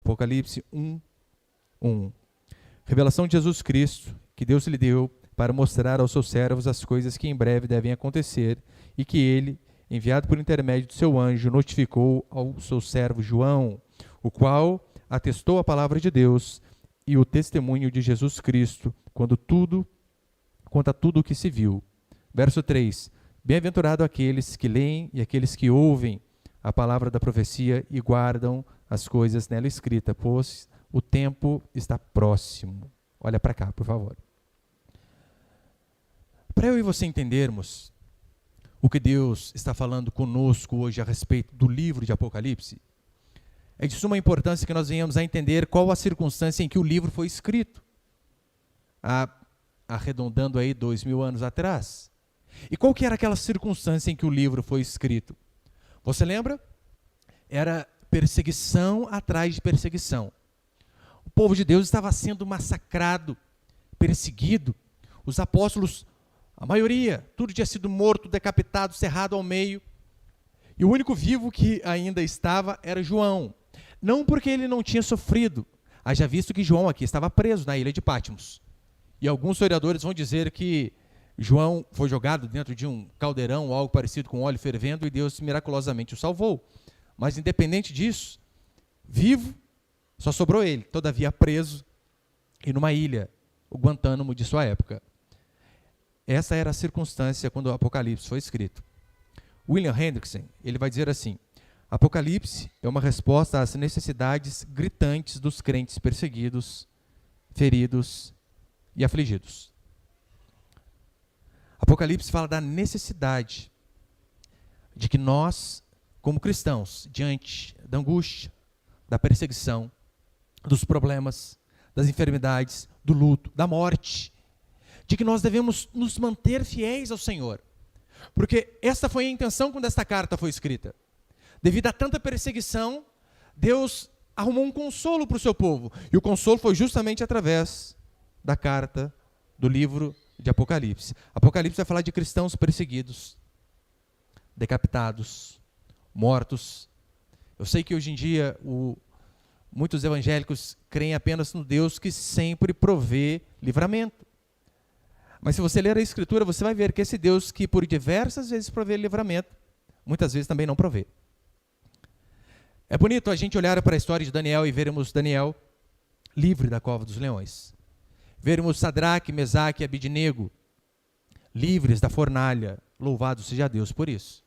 Apocalipse 1:1. Revelação de Jesus Cristo, que Deus lhe deu para mostrar aos seus servos as coisas que em breve devem acontecer, e que ele, enviado por intermédio do seu anjo, notificou ao seu servo João, o qual atestou a palavra de Deus e o testemunho de Jesus Cristo, quanto a tudo o que se viu. Verso 3. Bem-aventurado aqueles que leem e aqueles que ouvem a palavra da profecia e guardam as coisas nela escritas, pois o tempo está próximo. Olha para cá, por favor. Para eu e você entendermos o que Deus está falando conosco hoje a respeito do livro de Apocalipse, é de suma importância que nós venhamos a entender qual a circunstância em que o livro foi escrito, arredondando aí 2000 anos atrás. E qual que era aquela circunstância em que o livro foi escrito? Você lembra? Era perseguição atrás de perseguição. O povo de Deus estava sendo massacrado, perseguido. Os apóstolos, a maioria, tudo tinha sido morto, decapitado, cerrado ao meio. E o único vivo que ainda estava era João. Não porque ele não tinha sofrido, haja visto que João aqui estava preso na ilha de Patmos. E alguns historiadores vão dizer que João foi jogado dentro de um caldeirão ou algo parecido com óleo fervendo e Deus miraculosamente o salvou. Mas independente disso, vivo, só sobrou ele, todavia preso e numa ilha, o Guantánamo de sua época. Essa era a circunstância quando o Apocalipse foi escrito. William Hendrickson, ele vai dizer assim: Apocalipse é uma resposta às necessidades gritantes dos crentes perseguidos, feridos e afligidos. Apocalipse fala da necessidade de que nós, como cristãos, diante da angústia, da perseguição, dos problemas, das enfermidades, do luto, da morte, de que nós devemos nos manter fiéis ao Senhor. Porque esta foi a intenção quando esta carta foi escrita. Devido a tanta perseguição, Deus arrumou um consolo para o seu povo. E o consolo foi justamente através da carta, do livro de Apocalipse. Apocalipse vai falar de cristãos perseguidos, decapitados, mortos. Eu sei que hoje em dia muitos evangélicos creem apenas no Deus que sempre provê livramento. Mas se você ler a Escritura, você vai ver que esse Deus que por diversas vezes provê livramento, muitas vezes também não provê. É bonito a gente olhar para a história de Daniel e vermos Daniel livre da cova dos leões. Vermos Sadraque, Mesaque e Abidnego livres da fornalha. Louvado seja Deus por isso.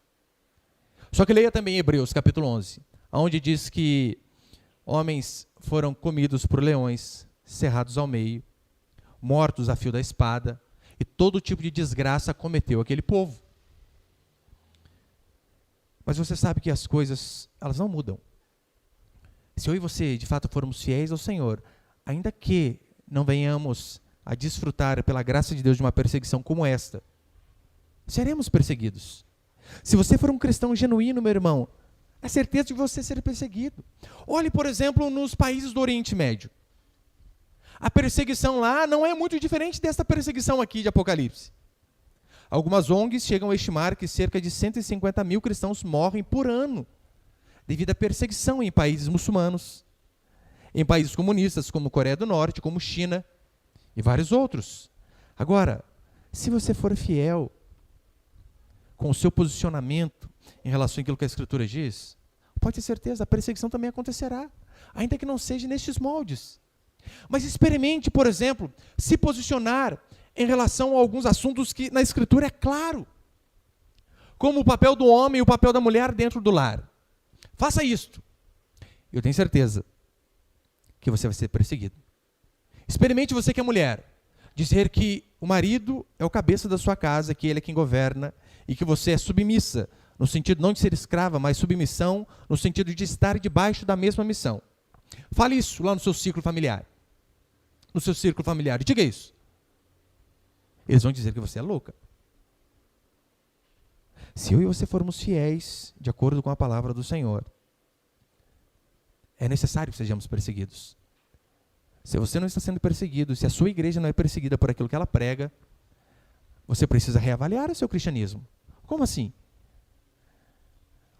Só que leia também Hebreus capítulo 11, onde diz que homens foram comidos por leões, cerrados ao meio, mortos a fio da espada, e todo tipo de desgraça cometeu aquele povo. Mas você sabe que as coisas, elas não mudam. Se eu e você, de fato, formos fiéis ao Senhor, ainda que não venhamos a desfrutar pela graça de Deus de uma perseguição como esta, seremos perseguidos. Se você for um cristão genuíno, meu irmão, é certeza de você ser perseguido. Olhe, por exemplo, nos países do Oriente Médio. A perseguição lá não é muito diferente desta perseguição aqui de Apocalipse. Algumas ONGs chegam a estimar que cerca de 150 mil cristãos morrem por ano devido à perseguição em países muçulmanos, em países comunistas como Coreia do Norte, como China e vários outros. Agora, se você for fiel com o seu posicionamento em relação àquilo que a Escritura diz, pode ter certeza, a perseguição também acontecerá, ainda que não seja nestes moldes. Mas experimente, por exemplo, se posicionar em relação a alguns assuntos que na Escritura é claro, como o papel do homem e o papel da mulher dentro do lar. Faça isto. Eu tenho certeza que você vai ser perseguido. Experimente, você que é mulher, dizer que o marido é o cabeça da sua casa, que ele é quem governa, e que você é submissa, no sentido não de ser escrava, mas submissão, no sentido de estar debaixo da mesma missão. Fale isso lá no seu círculo familiar. No seu círculo familiar. E diga isso. Eles vão dizer que você é louca. Se eu e você formos fiéis, de acordo com a palavra do Senhor, é necessário que sejamos perseguidos. Se você não está sendo perseguido, se a sua igreja não é perseguida por aquilo que ela prega, você precisa reavaliar o seu cristianismo. Como assim?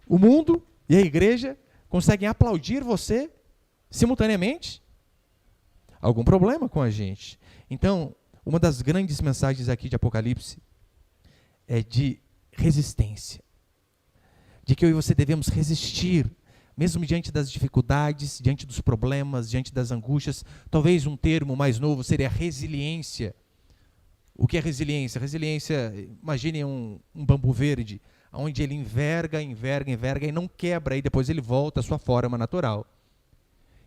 O mundo e a igreja conseguem aplaudir você simultaneamente, algum problema com a gente. Então, uma das grandes mensagens aqui de Apocalipse é de resistência. De que eu e você devemos resistir, mesmo diante das dificuldades, diante dos problemas, diante das angústias. Talvez um termo mais novo seria resiliência. O que é resiliência? Resiliência, imagine um bambu verde, onde ele enverga e não quebra, e depois ele volta à sua forma natural.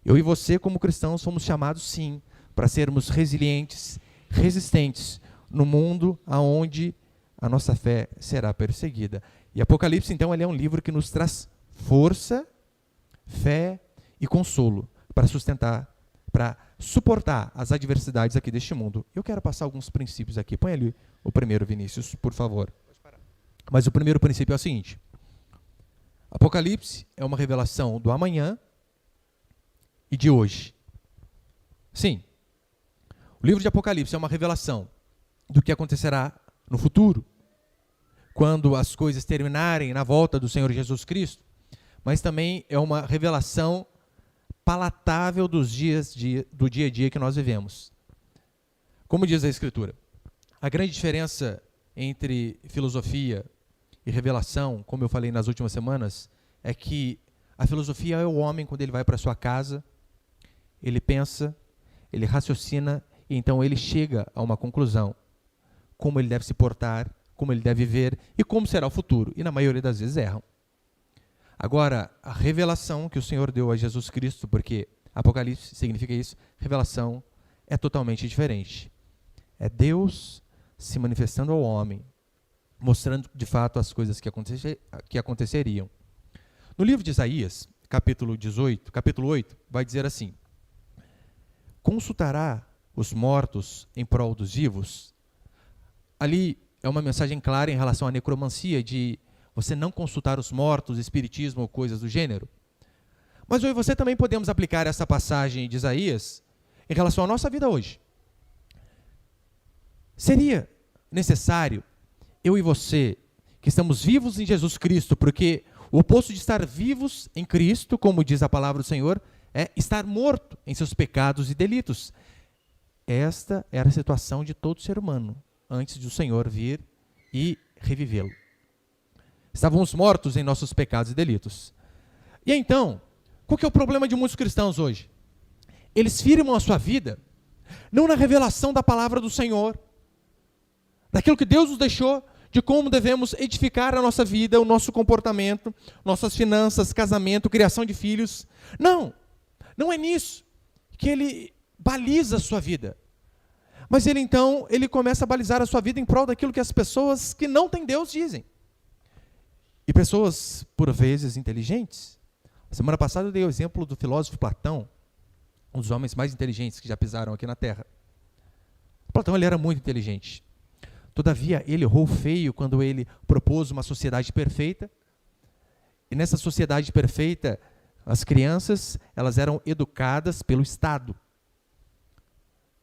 Eu e você, como cristãos, somos chamados, sim, para sermos resilientes, resistentes, no mundo onde a nossa fé será perseguida. E Apocalipse, então, ele é um livro que nos traz força, fé e consolo para sustentar, para suportar as adversidades aqui deste mundo. Eu quero passar alguns princípios aqui. Põe ali o primeiro, Vinícius, por favor. Mas o primeiro princípio é o seguinte: Apocalipse é uma revelação do amanhã e de hoje. Sim, o livro de Apocalipse é uma revelação do que acontecerá no futuro, quando as coisas terminarem na volta do Senhor Jesus Cristo, mas também é uma revelação palatável do dia a dia que nós vivemos. Como diz a Escritura, a grande diferença entre filosofia e revelação, como eu falei nas últimas semanas, é que a filosofia é o homem quando ele vai para sua casa, ele pensa, ele raciocina, e então ele chega a uma conclusão. Como ele deve se portar, como ele deve viver e como será o futuro. E na maioria das vezes erram. Agora, a revelação que o Senhor deu a Jesus Cristo, porque Apocalipse significa isso, revelação é totalmente diferente. É Deus se manifestando ao homem, mostrando de fato as coisas que aconteceriam. No livro de Isaías, capítulo 8, vai dizer assim: consultará os mortos em prol dos vivos. Ali é uma mensagem clara em relação à necromancia, de você não consultar os mortos, espiritismo ou coisas do gênero. Mas eu e você também podemos aplicar essa passagem de Isaías em relação à nossa vida hoje. Seria necessário eu e você, que estamos vivos em Jesus Cristo, porque o oposto de estar vivos em Cristo, como diz a palavra do Senhor, é estar morto em seus pecados e delitos. Esta era a situação de todo ser humano, antes de o Senhor vir e revivê-lo. Estávamos mortos em nossos pecados e delitos. E então, qual que é o problema de muitos cristãos hoje? Eles firmam a sua vida, não na revelação da palavra do Senhor, daquilo que Deus nos deixou, de como devemos edificar a nossa vida, o nosso comportamento, nossas finanças, casamento, criação de filhos. Não é nisso que ele baliza a sua vida. Mas ele começa a balizar a sua vida em prol daquilo que as pessoas que não têm Deus dizem. E pessoas, por vezes, inteligentes. Semana passada eu dei o exemplo do filósofo Platão, um dos homens mais inteligentes que já pisaram aqui na Terra. Platão, ele era muito inteligente. Todavia, ele errou feio quando ele propôs uma sociedade perfeita. E nessa sociedade perfeita, as crianças, elas eram educadas pelo Estado.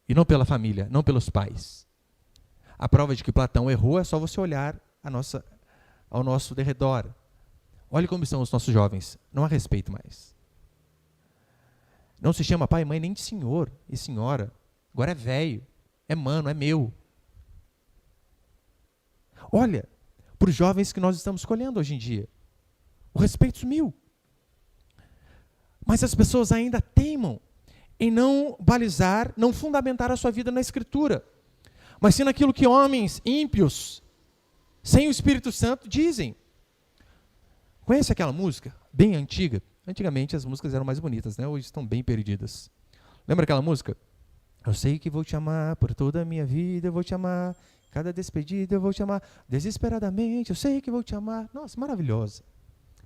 E não pela família, não pelos pais. A prova de que Platão errou é só você olhar ao nosso derredor. Olhe como estão os nossos jovens. Não há respeito mais. Não se chama pai e mãe nem de senhor e senhora. Agora é velho, é mano, é meu. Olha para os jovens que nós estamos escolhendo hoje em dia. O respeito sumiu. Mas as pessoas ainda teimam em não balizar, não fundamentar a sua vida na Escritura, mas sim naquilo que homens ímpios, sem o Espírito Santo, dizem. Conhece aquela música? Bem antiga. Antigamente as músicas eram mais bonitas, né? Hoje estão bem perdidas. Lembra aquela música? Eu sei que vou te amar, por toda a minha vida eu vou te amar. Cada despedida eu vou te amar. Desesperadamente eu sei que vou te amar. Nossa, maravilhosa.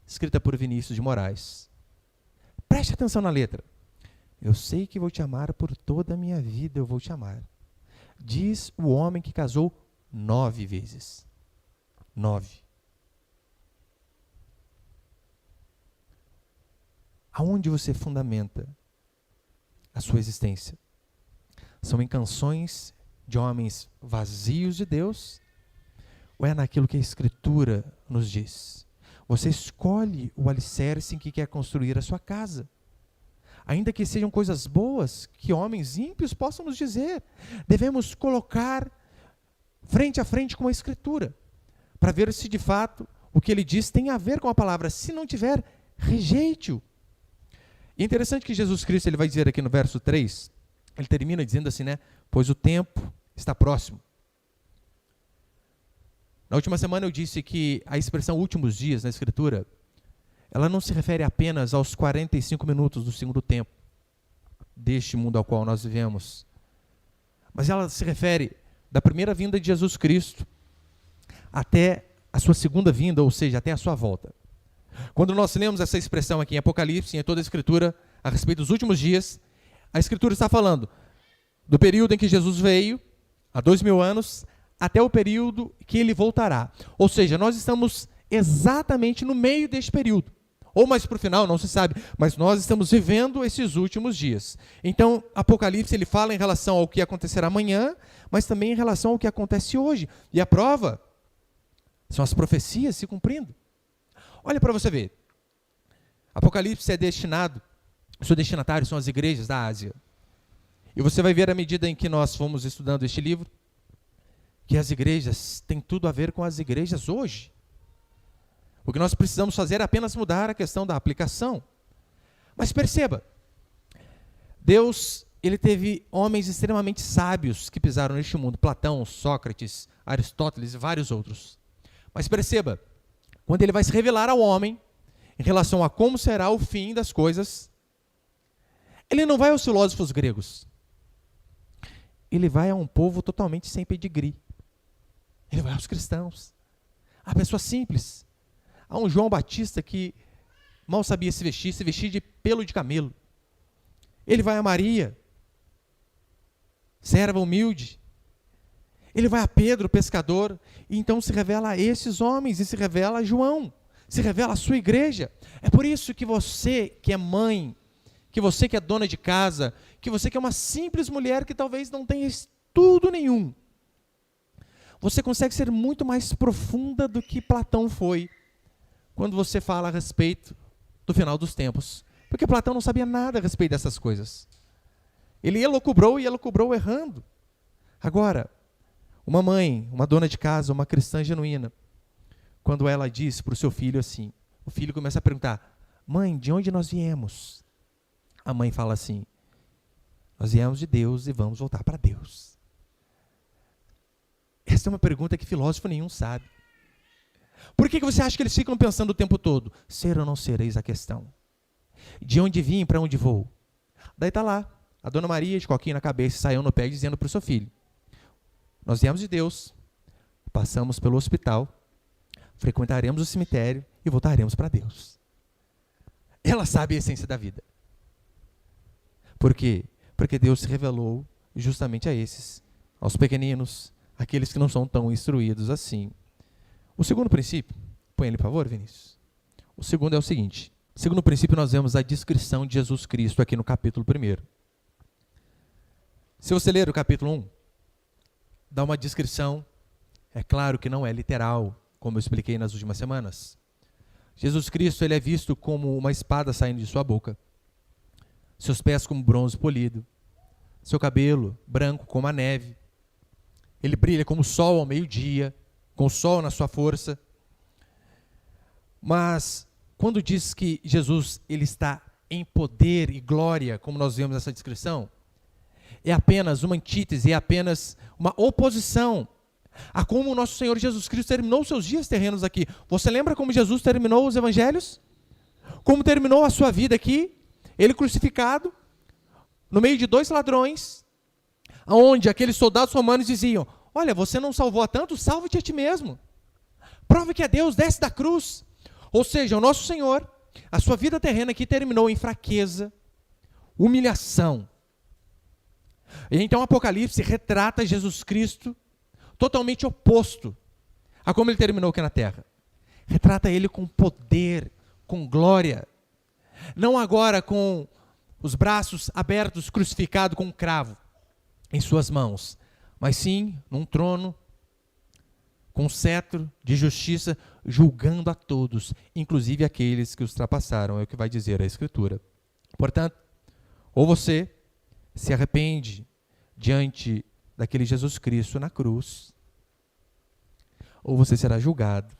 Escrita por Vinícius de Moraes. Preste atenção na letra. Eu sei que vou te amar, por toda a minha vida eu vou te amar. Diz o homem que casou 9 vezes. 9. Aonde você fundamenta a sua existência? São em canções de homens vazios de Deus? Ou é naquilo que a Escritura nos diz? Você escolhe o alicerce em que quer construir a sua casa. ainda que sejam coisas boas que homens ímpios possam nos dizer. Devemos colocar frente a frente com a Escritura, para ver se de fato o que ele diz tem a ver com a palavra. Se não tiver, rejeite-o. E é interessante que Jesus Cristo ele vai dizer aqui no verso 3, ele termina dizendo assim, né? Pois o tempo está próximo. Na última semana eu disse que a expressão últimos dias na Escritura, ela não se refere apenas aos 45 minutos do segundo tempo deste mundo ao qual nós vivemos, mas ela se refere da primeira vinda de Jesus Cristo até a sua segunda vinda, ou seja, até a sua volta. Quando nós lemos essa expressão aqui em Apocalipse, em toda a Escritura, a respeito dos últimos dias, a Escritura está falando do período em que Jesus veio, há 2000 anos, até o período que ele voltará. Ou seja, nós estamos exatamente no meio deste período. Ou mais para o final, não se sabe, mas nós estamos vivendo esses últimos dias. Então, Apocalipse ele fala em relação ao que acontecerá amanhã, mas também em relação ao que acontece hoje. E a prova são as profecias se cumprindo. Olha para você ver. Apocalipse é destinado, o seu destinatário são as igrejas da Ásia. E você vai ver à medida em que nós fomos estudando este livro, que as igrejas têm tudo a ver com as igrejas hoje. O que nós precisamos fazer é apenas mudar a questão da aplicação. Mas perceba, Deus, ele teve homens extremamente sábios que pisaram neste mundo, Platão, Sócrates, Aristóteles e vários outros. Mas perceba, quando ele vai se revelar ao homem, em relação a como será o fim das coisas, ele não vai aos filósofos gregos. Ele vai a um povo totalmente sem pedigree. Ele vai aos cristãos, a pessoas simples. Há um João Batista que mal sabia se vestir de pelo de camelo. Ele vai a Maria, serva humilde. Ele vai a Pedro, pescador, e então se revela a esses homens, e se revela a João, se revela a sua igreja. É por isso que você que é mãe, que você que é dona de casa, que você que é uma simples mulher que talvez não tenha estudo nenhum, você consegue ser muito mais profunda do que Platão foi, quando você fala a respeito do final dos tempos. Porque Platão não sabia nada a respeito dessas coisas. Ele elucubrou e elucubrou errando. Agora, uma mãe, uma dona de casa, uma cristã genuína, quando ela diz para o seu filho assim, o filho começa a perguntar, mãe, de onde nós viemos? A mãe fala assim, nós viemos de Deus e vamos voltar para Deus. Essa é uma pergunta que filósofo nenhum sabe. Por que você acha que eles ficam pensando o tempo todo? Ser ou não ser, eis a questão. De onde vim e para onde vou? Daí está lá, a dona Maria de coquinha na cabeça, saiu no pé dizendo para o seu filho, nós viemos de Deus, passamos pelo hospital, frequentaremos o cemitério e voltaremos para Deus. Ela sabe a essência da vida. Por quê? Porque Deus se revelou justamente a esses, aos pequeninos, aqueles que não são tão instruídos assim. O segundo princípio, põe ele por favor, Vinícius. O segundo é o seguinte, o segundo princípio nós vemos a descrição de Jesus Cristo aqui no capítulo 1. Se você ler o capítulo 1, dá uma descrição, é claro que não é literal, como eu expliquei nas últimas semanas. Jesus Cristo ele é visto como uma espada saindo de sua boca, seus pés como bronze polido, seu cabelo branco como a neve, ele brilha como o sol ao meio-dia, com o sol na sua força. Mas quando diz que Jesus ele está em poder e glória, como nós vemos nessa descrição, é apenas uma antítese, é apenas uma oposição a como o nosso Senhor Jesus Cristo terminou os seus dias terrenos aqui. Você lembra como Jesus terminou os evangelhos? Como terminou a sua vida aqui? Ele crucificado, no meio de 2 ladrões, onde aqueles soldados romanos diziam, olha, você não salvou a tanto, salve-te a ti mesmo. Prova que é Deus, desce da cruz. Ou seja, o nosso Senhor, a sua vida terrena aqui terminou em fraqueza, humilhação. E então o Apocalipse retrata Jesus Cristo totalmente oposto a como ele terminou aqui na terra. Retrata ele com poder, com glória. Não agora com os braços abertos, crucificado com um cravo em suas mãos, mas sim num trono, com um cetro de justiça, julgando a todos, inclusive aqueles que os ultrapassaram, é o que vai dizer a Escritura. Portanto, Ou você se arrepende diante daquele Jesus Cristo na cruz, ou você será julgado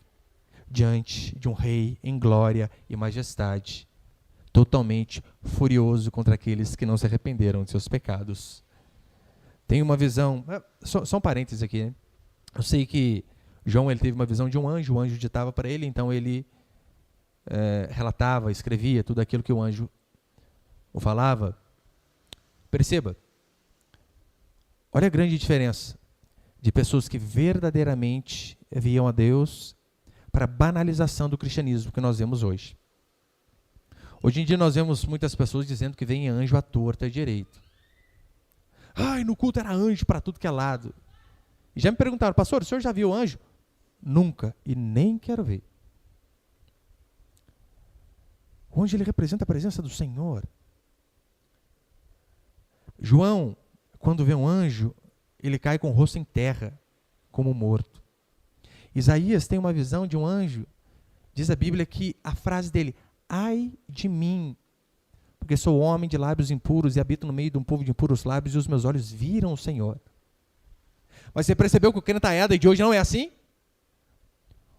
diante de um rei em glória e majestade, totalmente furioso contra aqueles que não se arrependeram de seus pecados. Tem uma visão, só um parênteses aqui, né? Eu sei que João ele teve uma visão de um anjo, o anjo ditava para ele, então ele relatava, escrevia tudo aquilo que o anjo o falava. Perceba, olha a grande diferença de pessoas que verdadeiramente viam a Deus para a banalização do cristianismo que nós vemos hoje. Hoje em dia nós vemos muitas pessoas dizendo que vem anjo à torta e direito. Ai, no culto era anjo para tudo que é lado. E já me perguntaram, pastor, o senhor já viu anjo? Nunca, e nem quero ver. O anjo ele representa a presença do Senhor. João, quando vê um anjo, ele cai com o rosto em terra, como morto. Isaías tem uma visão de um anjo, diz a Bíblia que a frase dele, ai de mim, porque sou homem de lábios impuros e habito no meio de um povo de impuros lábios e os meus olhos viram o Senhor. Mas você percebeu que o crentaeda de hoje não é assim?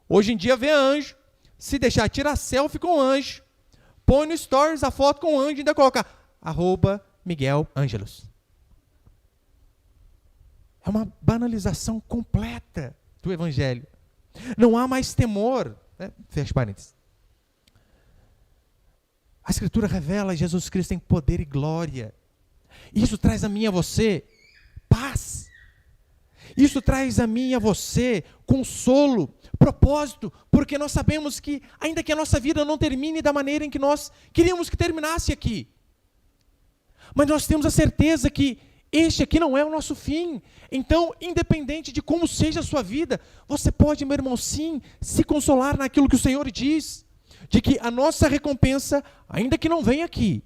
Hoje em dia vê anjo, se deixar tirar selfie com anjo, põe no stories a foto com anjo e ainda coloca @Miguel Ângelos. É uma banalização completa do evangelho. Não há mais temor. Fecha parênteses. A Escritura revela Jesus Cristo em poder e glória. Isso traz a mim e a você paz. Isso traz a mim e a você consolo, propósito, porque nós sabemos que, ainda que a nossa vida não termine da maneira em que nós queríamos que terminasse aqui, mas nós temos a certeza que este aqui não é o nosso fim. Então, independente de como seja a sua vida, você pode, meu irmão, sim, se consolar naquilo que o Senhor diz, de que a nossa recompensa, ainda que não venha aqui,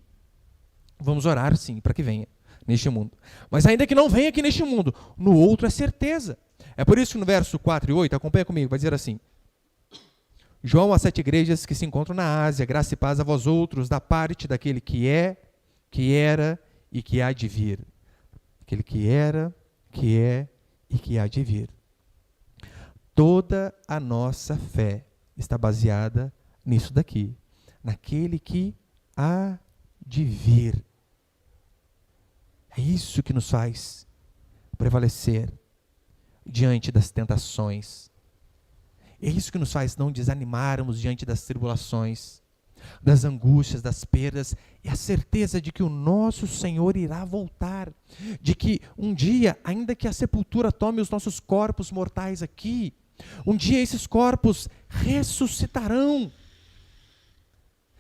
vamos orar sim, para que venha neste mundo, mas ainda que não venha aqui neste mundo, no outro é certeza. É por isso que no verso 4 e 8, acompanha comigo, vai dizer assim: João às 7 igrejas que se encontram na Ásia, graça e paz a vós outros, da parte daquele que é, que era e que há de vir. Aquele que era, que é e que há de vir. Toda a nossa fé está baseada nisso daqui, naquele que há de vir. É isso que nos faz prevalecer diante das tentações. É isso que nos faz não desanimarmos diante das tribulações, das angústias, das perdas, e a certeza de que o nosso Senhor irá voltar, de que um dia, ainda que a sepultura tome os nossos corpos mortais aqui, um dia esses corpos ressuscitarão.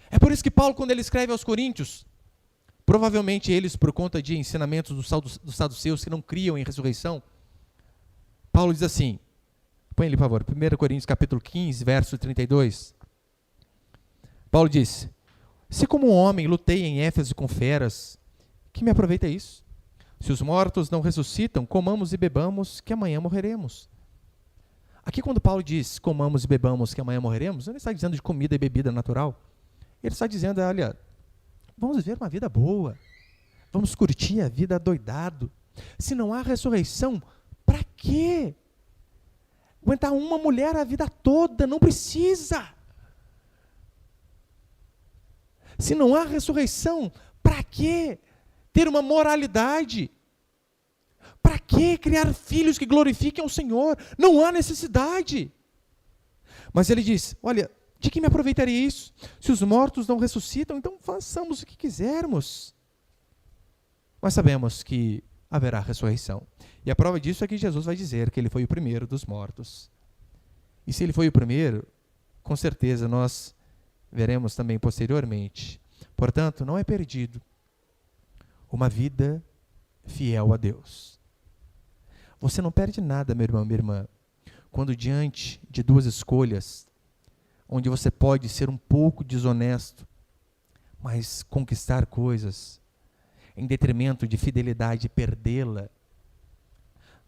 É por isso que Paulo, quando ele escreve aos Coríntios, provavelmente eles, por conta de ensinamentos dos saduceus que não criam em ressurreição, Paulo diz assim, põe ele por favor, 1 Coríntios capítulo 15, verso 32, Paulo diz: se como um homem lutei em Éfeso com feras, que me aproveita isso? Se os mortos não ressuscitam, comamos e bebamos, que amanhã morreremos. Aqui quando Paulo diz comamos e bebamos, que amanhã morreremos, ele não está dizendo de comida e bebida natural. Ele está dizendo, olha, vamos viver uma vida boa, vamos curtir a vida adoidado. Se não há ressurreição, para quê? Aguentar uma mulher a vida toda, não precisa. Se não há ressurreição, para que ter uma moralidade? Para que criar filhos que glorifiquem ao Senhor? Não há necessidade. Mas ele diz, olha, de que me aproveitaria isso? Se os mortos não ressuscitam, então façamos o que quisermos. Mas sabemos que haverá ressurreição. E a prova disso é que Jesus vai dizer que ele foi o primeiro dos mortos. E se ele foi o primeiro, com certeza nós veremos também posteriormente. Portanto, não é perdido uma vida fiel a Deus. Você não perde nada, meu irmão, minha irmã, quando diante de duas escolhas, onde você pode ser um pouco desonesto, mas conquistar coisas, em detrimento de fidelidade e perdê-la,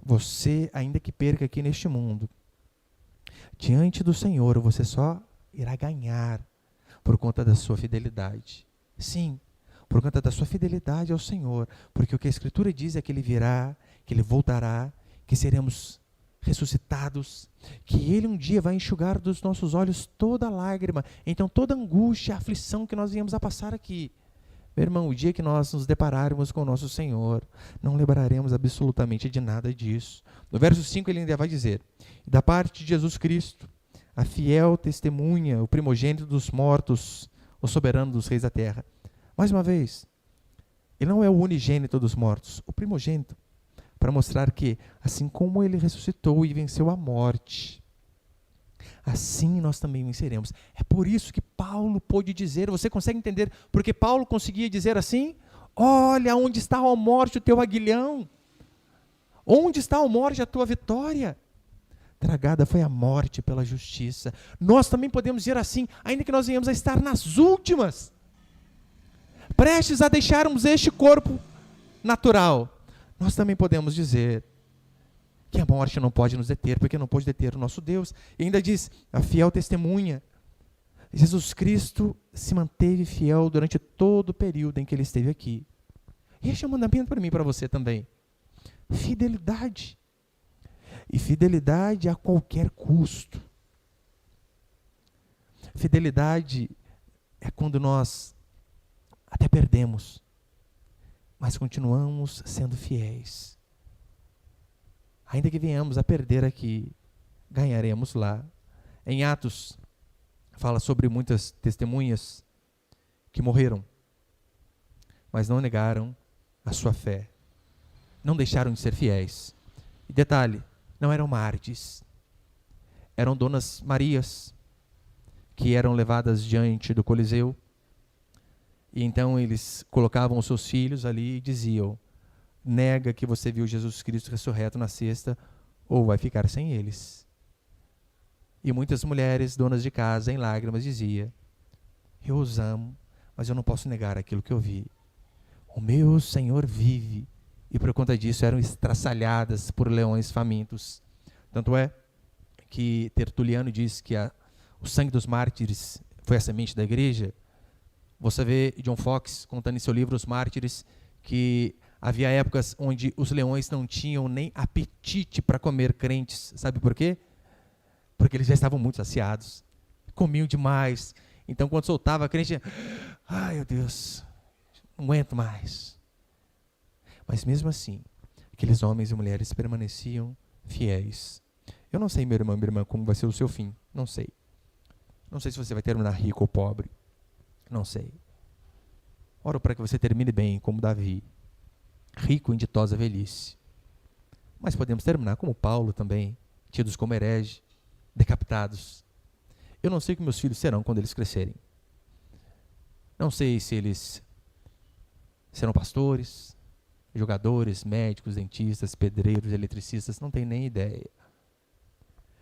você, ainda que perca aqui neste mundo, diante do Senhor, você só irá ganhar por conta da sua fidelidade. Sim, por conta da sua fidelidade ao Senhor, porque o que a Escritura diz é que Ele virá, que Ele voltará, que seremos ressuscitados, que Ele um dia vai enxugar dos nossos olhos toda lágrima, então toda angústia, aflição que nós viemos a passar aqui. Meu irmão, o dia que nós nos depararmos com o nosso Senhor, não lembraremos absolutamente de nada disso. No verso 5 ele ainda vai dizer, da parte de Jesus Cristo, a fiel testemunha, o primogênito dos mortos, o soberano dos reis da terra. Mais uma vez, ele não é o unigênito dos mortos, o primogênito, para mostrar que, assim como ele ressuscitou e venceu a morte, assim nós também venceremos. É por isso que Paulo pôde dizer, você consegue entender porque Paulo conseguia dizer assim? Olha, onde está a morte o teu aguilhão? Onde está a morte a tua vitória? Tragada foi a morte pela justiça. Nós também podemos dizer assim, ainda que nós venhamos a estar nas últimas, prestes a deixarmos este corpo natural, nós também podemos dizer que a morte não pode nos deter, porque não pode deter o nosso Deus. E ainda diz, a fiel testemunha, Jesus Cristo se manteve fiel durante todo o período em que Ele esteve aqui. E este é um mandamento para mim e para você também. Fidelidade. E fidelidade a qualquer custo. Fidelidade é quando nós até perdemos, mas continuamos sendo fiéis. Ainda que venhamos a perder aqui, ganharemos lá. Em Atos, fala sobre muitas testemunhas que morreram, mas não negaram a sua fé. Não deixaram de ser fiéis. E detalhe, não eram mártires, eram donas Marias, que eram levadas diante do Coliseu, e então eles colocavam os seus filhos ali e diziam, nega que você viu Jesus Cristo ressurreto na sexta, ou vai ficar sem eles. E muitas mulheres, donas de casa, em lágrimas, diziam, eu os amo, mas eu não posso negar aquilo que eu vi. O meu Senhor vive. E por conta disso eram estraçalhadas por leões famintos. Tanto é que Tertuliano diz que o sangue dos mártires foi a semente da igreja. Você vê John Fox contando em seu livro Os Mártires que havia épocas onde os leões não tinham nem apetite para comer crentes. Sabe por quê? Porque eles já estavam muito saciados. Comiam demais. Então quando soltava a crente, ai meu Deus, não aguento mais. Mas mesmo assim, aqueles homens e mulheres permaneciam fiéis. Eu não sei, meu irmão e minha irmã, como vai ser o seu fim. Não sei. Não sei se você vai terminar rico ou pobre. Não sei. Oro para que você termine bem, como Davi. Rico em ditosa velhice. Mas podemos terminar como Paulo também, tidos como herege, decapitados. Eu não sei o que meus filhos serão quando eles crescerem. Não sei se eles serão pastores, jogadores, médicos, dentistas, pedreiros, eletricistas, não tenho nem ideia.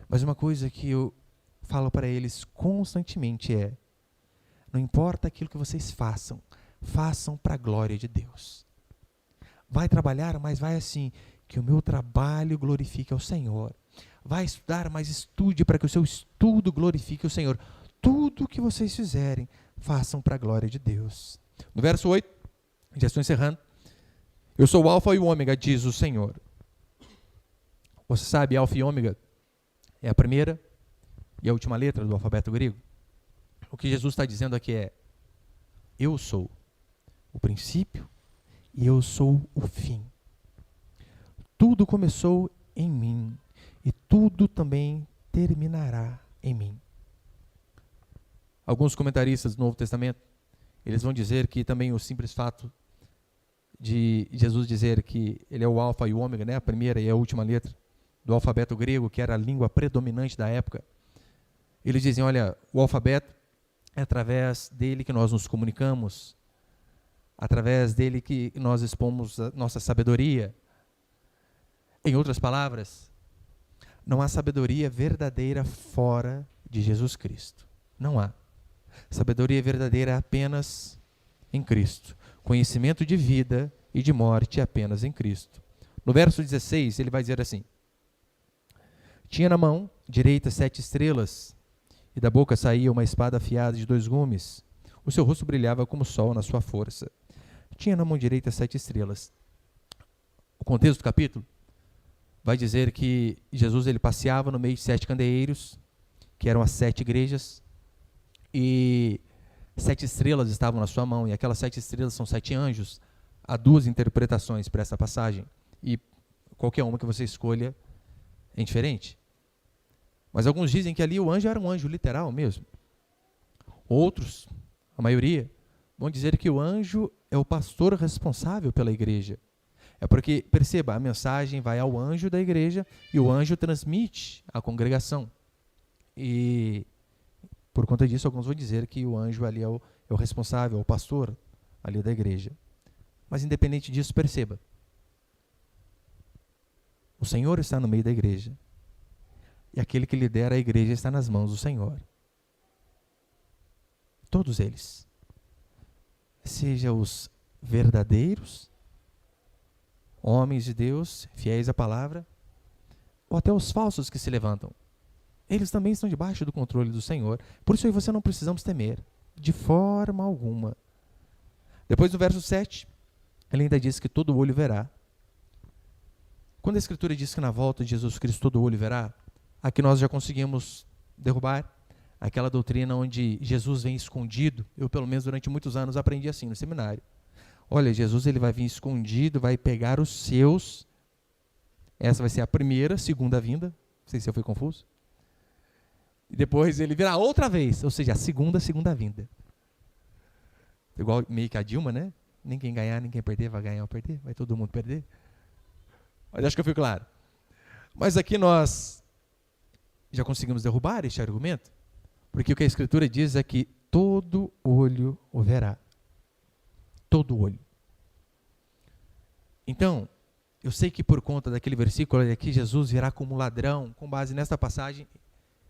Mas uma coisa que eu falo para eles constantemente é, não importa aquilo que vocês façam, façam para a glória de Deus. Vai trabalhar, mas vai assim, que o meu trabalho glorifique ao Senhor. Vai estudar, mas estude para que o seu estudo glorifique o Senhor. Tudo que vocês fizerem, façam para a glória de Deus. No verso 8, já estou encerrando. Eu sou o alfa e o ômega, diz o Senhor. Você sabe, alfa e ômega é a primeira e a última letra do alfabeto grego. O que Jesus está dizendo aqui é, eu sou o princípio e eu sou o fim. Tudo começou em mim e tudo também terminará em mim. Alguns comentaristas do Novo Testamento, eles vão dizer que também o simples fato de Jesus dizer que ele é o alfa e o ômega, né, a primeira e a última letra do alfabeto grego, que era a língua predominante da época, eles dizem, olha, o alfabeto é através dele que nós nos comunicamos, através dele que nós expomos a nossa sabedoria. Em outras palavras, não há sabedoria verdadeira fora de Jesus Cristo. Não há. Sabedoria verdadeira apenas em Cristo. Conhecimento de vida e de morte apenas em Cristo. No verso 16, ele vai dizer assim, tinha na mão direita 7 estrelas, e da boca saía uma espada afiada de 2 gumes. O seu rosto brilhava como o sol na sua força. tinha na mão direita 7 estrelas. O contexto do capítulo vai dizer que Jesus ele passeava no meio de 7 candeeiros, que eram as 7 igrejas, e 7 estrelas estavam na sua mão, e aquelas 7 estrelas são 7 anjos. Há 2 interpretações para essa passagem, e qualquer uma que você escolha é indiferente. Mas alguns dizem que ali o anjo era um anjo literal mesmo. Outros, a maioria, vão dizer que o anjo é o pastor responsável pela igreja. É porque, perceba, a mensagem vai ao anjo da igreja e o anjo transmite à congregação. E, por conta disso, alguns vão dizer que o anjo ali é o responsável, é o pastor ali da igreja. Mas, independente disso, perceba. O Senhor está no meio da igreja. E aquele que lidera a igreja está nas mãos do Senhor. Todos eles. Seja os verdadeiros, homens de Deus, fiéis à palavra, ou até os falsos que se levantam. Eles também estão debaixo do controle do Senhor. Por isso eu e você não precisamos temer, de forma alguma. Depois do verso 7, ele ainda diz que todo olho verá. Quando a Escritura diz que na volta de Jesus Cristo todo olho verá, aqui nós já conseguimos derrubar aquela doutrina onde Jesus vem escondido. Eu, pelo menos, durante muitos anos aprendi assim no seminário. Olha, Jesus ele vai vir escondido, vai pegar os seus. Essa vai ser a primeira, segunda vinda. Não sei se eu fui confuso. E depois ele virá outra vez, ou seja, a segunda vinda. Igual meio que a Dilma, né? Ninguém ganhar, ninguém perder, vai ganhar ou perder, vai todo mundo perder. Mas acho que eu fui claro. Mas aqui nós já conseguimos derrubar este argumento, porque o que a Escritura diz é que todo olho o verá. Todo olho. Então, eu sei que por conta daquele versículo aqui, Jesus virá como ladrão. Com base nesta passagem,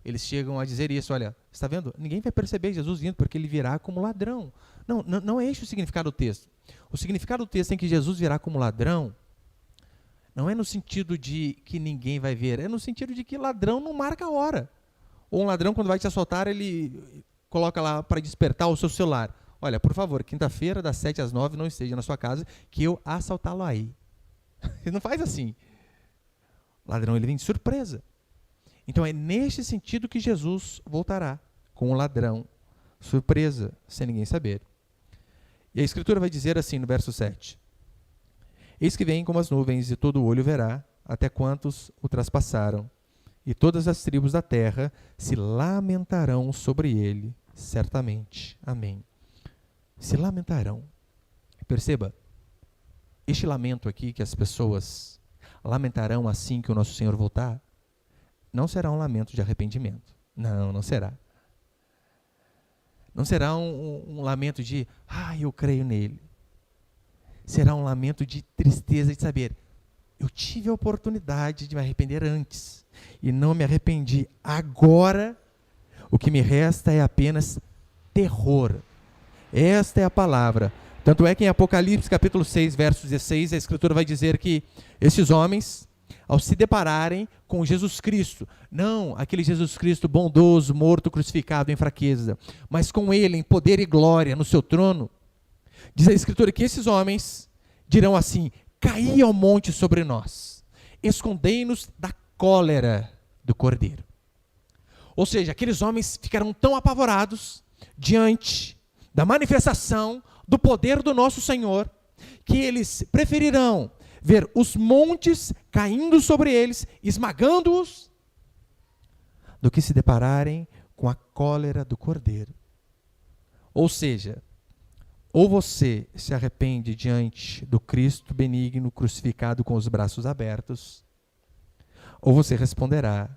eles chegam a dizer isso. Olha, está vendo? Ninguém vai perceber Jesus vindo, porque ele virá como ladrão. Não é este o significado do texto. O significado do texto em que Jesus virá como ladrão, não é no sentido de que ninguém vai ver, é no sentido de que ladrão não marca a hora. Ou um ladrão, quando vai te assaltar, ele coloca lá para despertar o seu celular. Olha, por favor, quinta-feira, das 7 às 9, não esteja na sua casa, que eu assaltá-lo aí. Ele não faz assim. O ladrão, ele vem de surpresa. Então, é neste sentido que Jesus voltará, com o ladrão, surpresa, sem ninguém saber. E a Escritura vai dizer assim, no verso 7. Eis que vem como as nuvens, e todo olho verá, até quantos o traspassaram. E todas as tribos da terra se lamentarão sobre ele, certamente. Amém. Se lamentarão. Perceba, este lamento aqui que as pessoas lamentarão assim que o nosso Senhor voltar, não será um lamento de arrependimento. Não será. Não será um lamento de, eu creio nele. Será um lamento de tristeza de saber, eu tive a oportunidade de me arrepender antes e não me arrependi. Agora, o que me resta é apenas terror. Esta é a palavra. Tanto é que em Apocalipse capítulo 6, verso 16, a Escritura vai dizer que esses homens, ao se depararem com Jesus Cristo, não aquele Jesus Cristo bondoso, morto, crucificado em fraqueza, mas com ele em poder e glória no seu trono, diz a Escritura que esses homens dirão assim, caí ao monte sobre nós, escondei-nos da cólera do Cordeiro. Ou seja, aqueles homens ficarão tão apavorados diante da manifestação do poder do nosso Senhor, que eles preferirão ver os montes caindo sobre eles, esmagando-os, do que se depararem com a cólera do Cordeiro. Ou seja, ou você se arrepende diante do Cristo benigno crucificado com os braços abertos, ou você responderá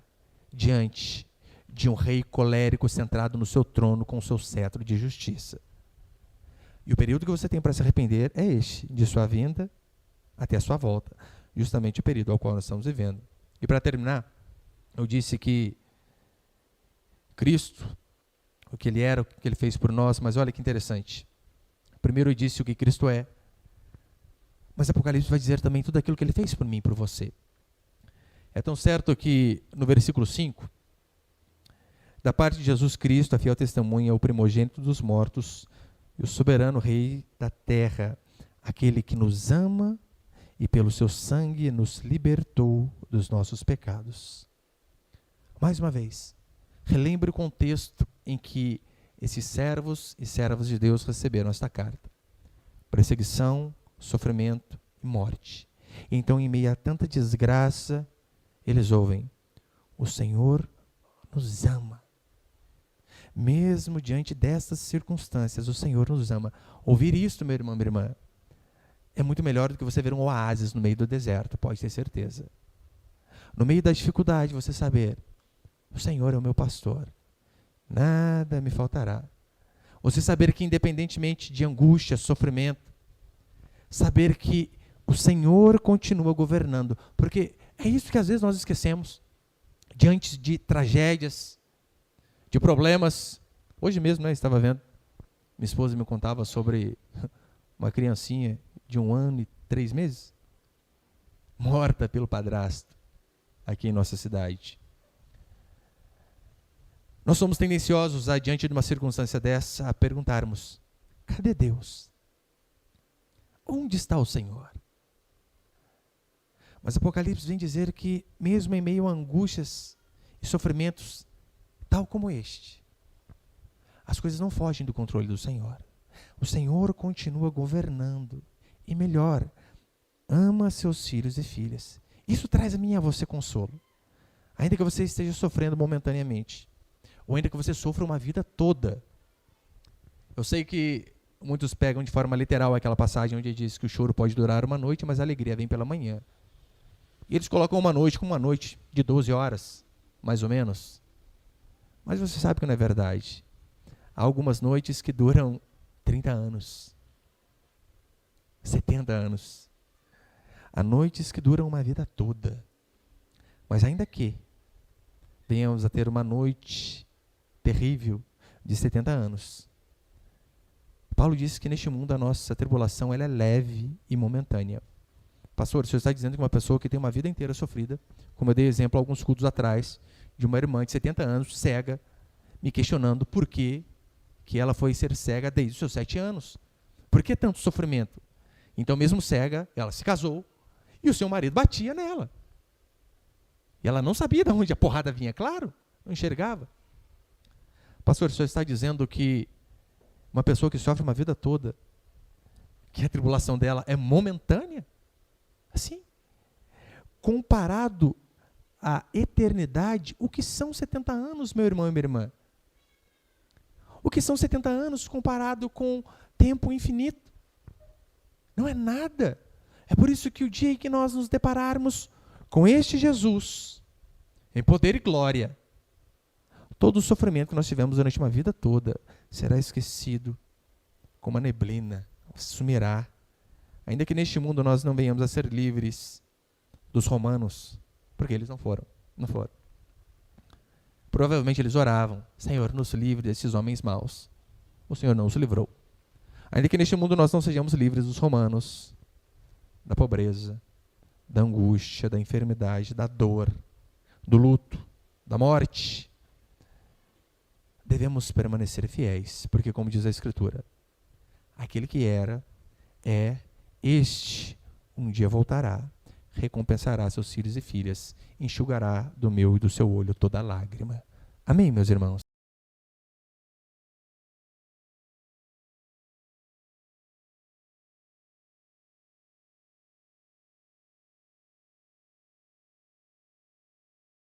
diante de um rei colérico sentado no seu trono com o seu cetro de justiça. E o período que você tem para se arrepender é este, de sua vinda até a sua volta, justamente o período ao qual nós estamos vivendo. E para terminar, eu disse que Cristo, o que ele era, o que ele fez por nós, mas olha que interessante. Primeiro eu disse o que Cristo é, mas Apocalipse vai dizer também tudo aquilo que ele fez por mim e por você. É tão certo que no versículo 5, da parte de Jesus Cristo, a fiel testemunha, o primogênito dos mortos, e o soberano rei da terra, aquele que nos ama e pelo seu sangue nos libertou dos nossos pecados. Mais uma vez, relembre o contexto em que esses servos e servas de Deus receberam esta carta. Perseguição, sofrimento e morte. Então, em meio a tanta desgraça, eles ouvem: o Senhor nos ama. Mesmo diante dessas circunstâncias, o Senhor nos ama. Ouvir isto, meu irmão, minha irmã, é muito melhor do que você ver um oásis no meio do deserto, pode ter certeza. No meio da dificuldade, você saber: o Senhor é o meu pastor, nada me faltará. Você saber que, independentemente de angústia, sofrimento, saber que o Senhor continua governando, porque é isso que às vezes nós esquecemos, diante de tragédias, de problemas. Hoje mesmo, estava vendo, minha esposa me contava sobre uma criancinha de 1 ano e 3 meses, morta pelo padrasto, aqui em nossa cidade. Nós somos tendenciosos, diante de uma circunstância dessa, a perguntarmos: cadê Deus? Onde está o Senhor? Mas Apocalipse vem dizer que, mesmo em meio a angústias e sofrimentos, tal como este, as coisas não fogem do controle do Senhor. O Senhor continua governando. E melhor, ama seus filhos e filhas. Isso traz a mim e a você consolo. Ainda que você esteja sofrendo momentaneamente, ou ainda que você sofra uma vida toda. Eu sei que muitos pegam de forma literal aquela passagem onde diz que o choro pode durar uma noite, mas a alegria vem pela manhã. E eles colocam uma noite como uma noite de 12 horas, mais ou menos. Mas você sabe que não é verdade. Há algumas noites que duram 30 anos, 70 anos. Há noites que duram uma vida toda. Mas ainda que venhamos a ter uma noite terrível de 70 anos, Paulo disse que neste mundo a nossa tribulação ela é leve e momentânea. Pastor, o senhor está dizendo que uma pessoa que tem uma vida inteira sofrida, como eu dei exemplo alguns cultos atrás, de uma irmã de 70 anos, cega, me questionando por que ela foi ser cega desde os seus 7 anos. Por que tanto sofrimento? Então, mesmo cega, ela se casou e o seu marido batia nela. E ela não sabia de onde a porrada vinha, claro, não enxergava. Pastor, o senhor está dizendo que uma pessoa que sofre uma vida toda, que a tribulação dela é momentânea? Assim, comparado à eternidade, o que são 70 anos, meu irmão e minha irmã? O que são 70 anos comparado com tempo infinito? Não é nada. É por isso que o dia em que nós nos depararmos com este Jesus, em poder e glória, todo o sofrimento que nós tivemos durante uma vida toda será esquecido como a neblina, sumirá. Ainda que neste mundo nós não venhamos a ser livres dos romanos, porque eles não foram. Provavelmente eles oravam: Senhor, nos livre desses homens maus. O Senhor não os livrou. Ainda que neste mundo nós não sejamos livres dos romanos, da pobreza, da angústia, da enfermidade, da dor, do luto, da morte, devemos permanecer fiéis, porque, como diz a Escritura, aquele que era, é, este um dia voltará, recompensará seus filhos e filhas, enxugará do meu e do seu olho toda lágrima. Amém, meus irmãos?